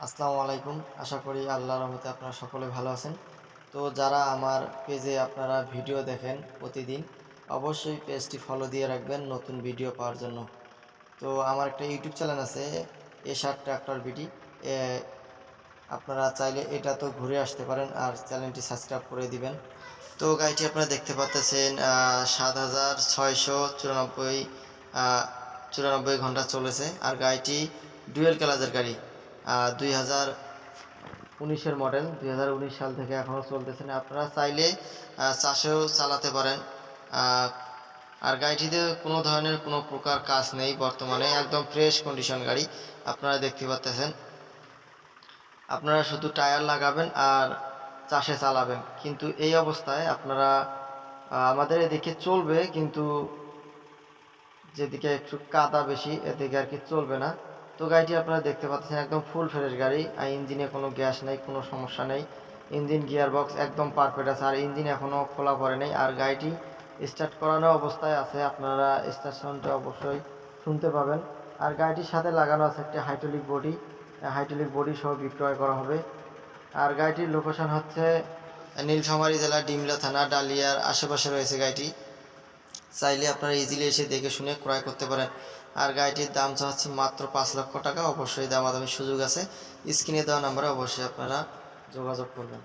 আসসালামু আলাইকুম। আশা করি আল্লাহর রহমতে আপনারা সকলে ভালো আছেন। তো যারা আমার পেজে আপনারা ভিডিও দেখেন প্রতিদিন, অবশ্যই পেজটি ফলো দিয়ে রাখবেন নতুন ভিডিও পাওয়ার জন্য। তো আমার একটা ইউটিউব চ্যানেল আছে, এশার ট্র্যাক্টর বিডি। এ আপনারা চাইলে এটা তো ঘুরে আসতে পারেন আর চ্যানেলটি সাবস্ক্রাইব করে দিবেন। তো গাড়িটি আপনারা দেখতে পাচ্ছেন 7,694 চুরানব্বই ঘন্টা চলেছে। আর গাড়িটি ডুয়েল ক্লাচের গাড়ি, 2019-এর মডেল, 2019 সাল থেকে এখনও চলতেছে না। আপনারা চাইলে চাষেও চালাতে পারেন। আর গাড়িটিতে কোনো ধরনের কোনো প্রকার কাজ নেই, বর্তমানে একদম ফ্রেশ কন্ডিশন গাড়ি আপনারা দেখতে পাচ্ছেন। আপনারা শুধু টায়ার লাগাবেন আর চাষে চালাবেন। কিন্তু এই অবস্থায় আপনারা আমাদের এদিকে চলবে, কিন্তু যেদিকে একটু কাদা বেশি এদিকে আর কি চলবে না। তো গাড়িটি আপনারা দেখতে পাচ্ছেন একদম ফুল ফ্রেশ গাড়ি, আর ইঞ্জিনে কোনো গ্যাস নেই, কোনো সমস্যা নেই। ইঞ্জিন গিয়ার বক্স একদম পারফেক্ট আছে, আর ইঞ্জিন এখনও খোলা পড়ে নেই। আর গাড়িটি স্টার্ট করানো অবস্থায় আছে, আপনারা স্টার্ট সাউন্ডটা অবশ্যই শুনতে পাবেন। আর গাড়িটির সাথে লাগানো আছে একটি হাইড্রোলিক বডি সহ বিক্রয় করা হবে। আর গাড়িটির লোকেশন হচ্ছে নীলফামারী জেলা ডিমলা থানা ডালিয়ার আশেপাশে রয়েছে গাড়িটি। চাইলে আপনারা ইজিলি এসে দেখে শুনে ক্রয় করতে পারেন। আর গাড়িটির দাম হচ্ছে মাত্র 5 লক্ষ টাকা। অবশ্যই দামাদামির সুযোগ আছে। স্ক্রিনে দেওয়া নাম্বারে অবশ্যই আপনারা যোগাযোগ করবেন।